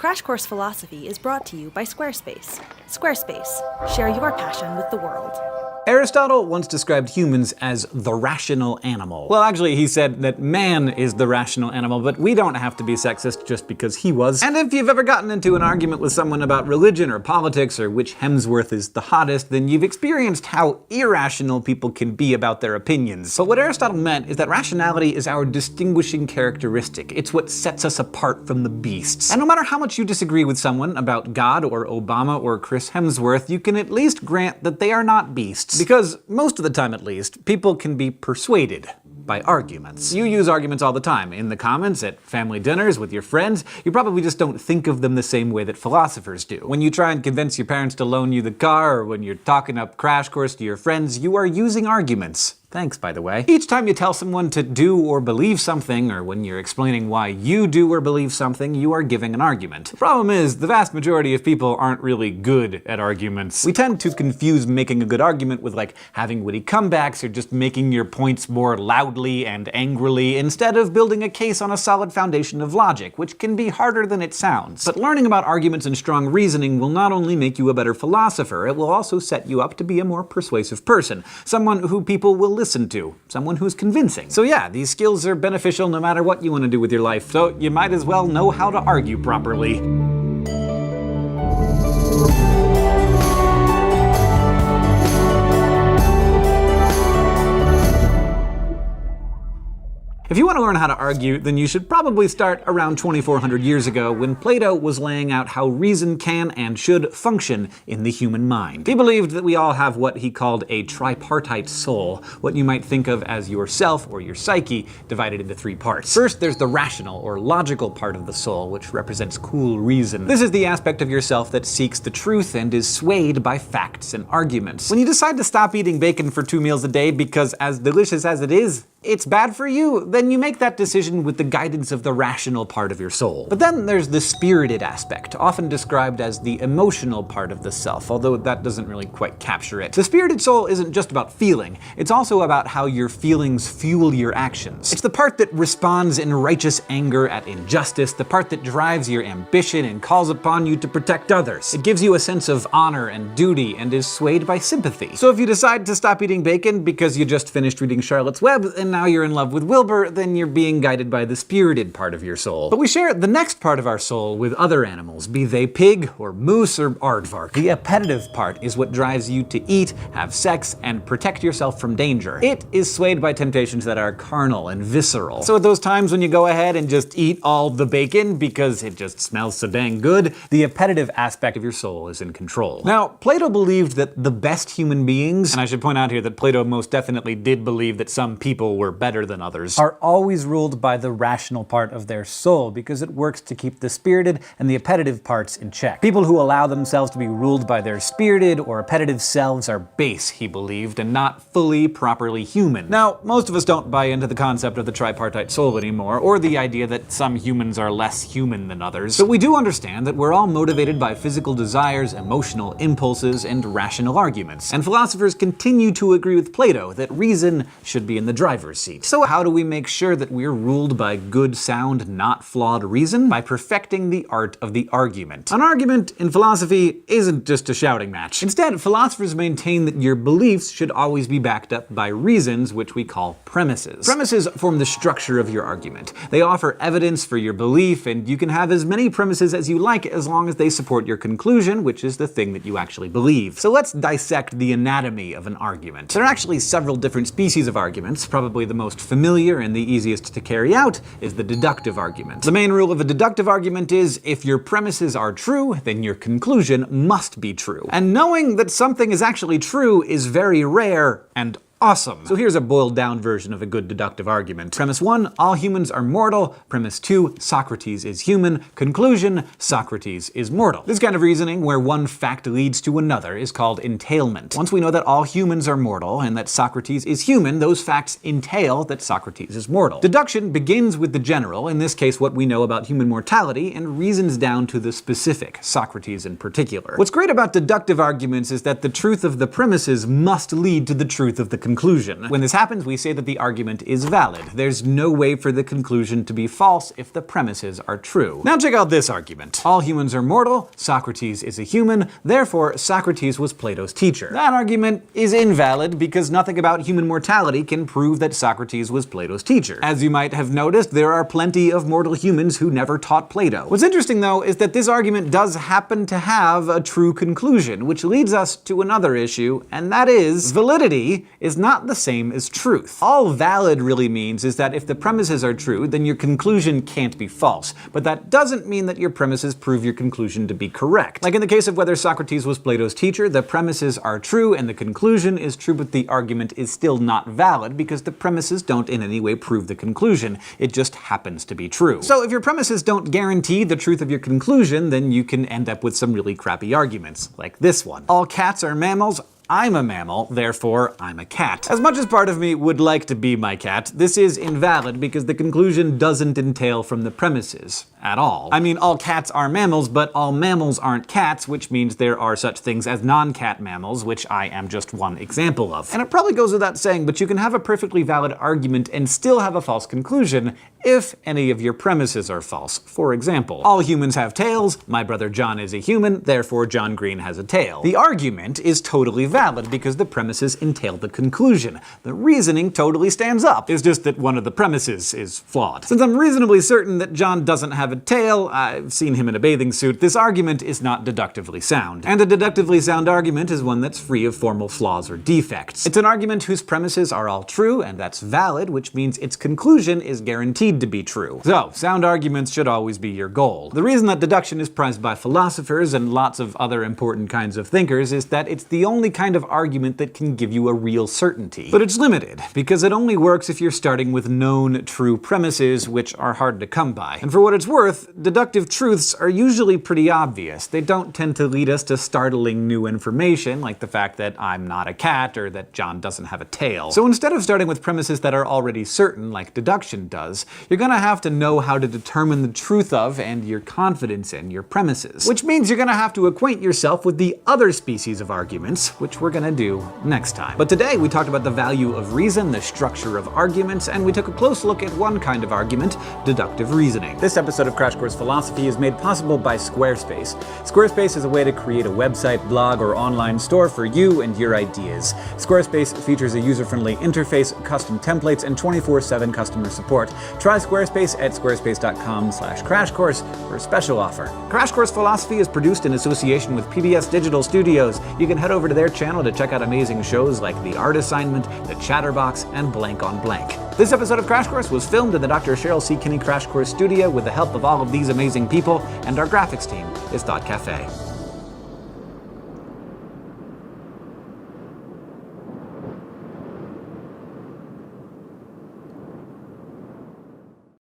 Crash Course Philosophy is brought to you by Squarespace. Squarespace, share your passion with the world. Aristotle once described humans as the rational animal. Well, actually, he said that man is the rational animal, but we don't have to be sexist just because he was. And if you've ever gotten into an argument with someone about religion or politics or which Hemsworth is the hottest, then you've experienced how irrational people can be about their opinions. But what Aristotle meant is that rationality is our distinguishing characteristic. It's what sets us apart from the beasts. And no matter how much you disagree with someone about God or Obama or Chris Hemsworth, you can at least grant that they are not beasts. Because, most of the time at least, people can be persuaded by arguments. You use arguments all the time. In the comments, at family dinners, with your friends. You probably just don't think of them the same way that philosophers do. When you try and convince your parents to loan you the car, or when you're talking up Crash Course to your friends, you are using arguments. Thanks, by the way. Each time you tell someone to do or believe something, or when you're explaining why you do or believe something, you are giving an argument. The problem is, the vast majority of people aren't really good at arguments. We tend to confuse making a good argument with like having witty comebacks or just making your points more loudly and angrily, instead of building a case on a solid foundation of logic, which can be harder than it sounds. But learning about arguments and strong reasoning will not only make you a better philosopher, it will also set you up to be a more persuasive person. Someone who people will listen to. Someone who's convincing. So yeah, these skills are beneficial no matter what you want to do with your life, so you might as well know how to argue properly. If you want to learn how to argue, then you should probably start around 2400 years ago, when Plato was laying out how reason can and should function in the human mind. He believed that we all have what he called a tripartite soul, what you might think of as yourself or your psyche, divided into three parts. First, there's the rational or logical part of the soul, which represents cool reason. This is the aspect of yourself that seeks the truth and is swayed by facts and arguments. When you decide to stop eating bacon for 2 meals a day because, as delicious as it is, it's bad for you, then you make that decision with the guidance of the rational part of your soul. But then there's the spirited aspect, often described as the emotional part of the self, although that doesn't really quite capture it. The spirited soul isn't just about feeling, it's also about how your feelings fuel your actions. It's the part that responds in righteous anger at injustice, the part that drives your ambition and calls upon you to protect others. It gives you a sense of honor and duty and is swayed by sympathy. So if you decide to stop eating bacon because you just finished reading Charlotte's Web and now you're in love with Wilbur, then you're being guided by the spirited part of your soul. But we share the next part of our soul with other animals, be they pig, or moose, or aardvark. The appetitive part is what drives you to eat, have sex, and protect yourself from danger. It is swayed by temptations that are carnal and visceral. So at those times when you go ahead and just eat all the bacon because it just smells so dang good, the appetitive aspect of your soul is in control. Now, Plato believed that the best human beings, and I should point out here that Plato most definitely did believe that some people were better than others, are always ruled by the rational part of their soul, because it works to keep the spirited and the appetitive parts in check. People who allow themselves to be ruled by their spirited or appetitive selves are base, he believed, and not fully, properly human. Now, most of us don't buy into the concept of the tripartite soul anymore, or the idea that some humans are less human than others, but we do understand that we're all motivated by physical desires, emotional impulses, and rational arguments. And philosophers continue to agree with Plato that reason should be in the driver's seat. So how do we make sure that we're ruled by good, sound, not flawed reason? By perfecting the art of the argument. An argument in philosophy isn't just a shouting match. Instead, philosophers maintain that your beliefs should always be backed up by reasons, which we call premises. Premises form the structure of your argument. They offer evidence for your belief, and you can have as many premises as you like as long as they support your conclusion, which is the thing that you actually believe. So let's dissect the anatomy of an argument. There are actually several different species of arguments. Probably the most familiar and the easiest to carry out is the deductive argument. The main rule of a deductive argument is, if your premises are true, then your conclusion must be true. And knowing that something is actually true is very rare and awesome. So here's a boiled down version of a good deductive argument. Premise 1, all humans are mortal. Premise 2, Socrates is human. Conclusion, Socrates is mortal. This kind of reasoning, where one fact leads to another, is called entailment. Once we know that all humans are mortal and that Socrates is human, those facts entail that Socrates is mortal. Deduction begins with the general, in this case what we know about human mortality, and reasons down to the specific, Socrates in particular. What's great about deductive arguments is that the truth of the premises must lead to the truth of the conclusion. conclusion. When this happens, we say that the argument is valid. There's no way for the conclusion to be false if the premises are true. Now check out this argument. All humans are mortal, Socrates is a human, therefore Socrates was Plato's teacher. That argument is invalid because nothing about human mortality can prove that Socrates was Plato's teacher. As you might have noticed, there are plenty of mortal humans who never taught Plato. What's interesting though is that this argument does happen to have a true conclusion, which leads us to another issue, and that is validity is not the same as truth. All valid really means is that if the premises are true, then your conclusion can't be false. But that doesn't mean that your premises prove your conclusion to be correct. Like in the case of whether Socrates was Plato's teacher, the premises are true and the conclusion is true, but the argument is still not valid because the premises don't in any way prove the conclusion. It just happens to be true. So if your premises don't guarantee the truth of your conclusion, then you can end up with some really crappy arguments, like this one. All cats are mammals. I'm a mammal, therefore I'm a cat. As much as part of me would like to be my cat, this is invalid because the conclusion doesn't entail from the premises at all. I mean, all cats are mammals, but all mammals aren't cats, which means there are such things as non-cat mammals, which I am just one example of. And it probably goes without saying, but you can have a perfectly valid argument and still have a false conclusion if any of your premises are false. For example, all humans have tails, my brother John is a human, therefore John Green has a tail. The argument is totally valid because the premises entail the conclusion. The reasoning totally stands up. It's just that one of the premises is flawed. Since I'm reasonably certain that John doesn't have a tail, I've seen him in a bathing suit, this argument is not deductively sound. And a deductively sound argument is one that's free of formal flaws or defects. It's an argument whose premises are all true, and that's valid, which means its conclusion is guaranteed to be true. So, sound arguments should always be your goal. The reason that deduction is prized by philosophers and lots of other important kinds of thinkers is that it's the only kind of argument that can give you a real certainty. But it's limited, because it only works if you're starting with known true premises, which are hard to come by. And for what it's worth, deductive truths are usually pretty obvious. They don't tend to lead us to startling new information, like the fact that I'm not a cat or that John doesn't have a tail. So instead of starting with premises that are already certain, like deduction does, you're gonna have to know how to determine the truth of and your confidence in your premises. Which means you're gonna have to acquaint yourself with the other species of arguments, which we're gonna do next time. But today we talked about the value of reason, the structure of arguments, and we took a close look at one kind of argument, deductive reasoning. This episode of Crash Course Philosophy is made possible by Squarespace. Squarespace is a way to create a website, blog, or online store for you and your ideas. Squarespace features a user-friendly interface, custom templates, and 24/7 customer support. Try Squarespace at squarespace.com/crashcourse for a special offer. Crash Course Philosophy is produced in association with PBS Digital Studios. You can head over to their channel to check out amazing shows like The Art Assignment, The Chatterbox, and Blank on Blank. This episode of Crash Course was filmed in the Dr. Cheryl C. Kinney Crash Course studio with the help of all of these amazing people, and our graphics team is Thought Cafe.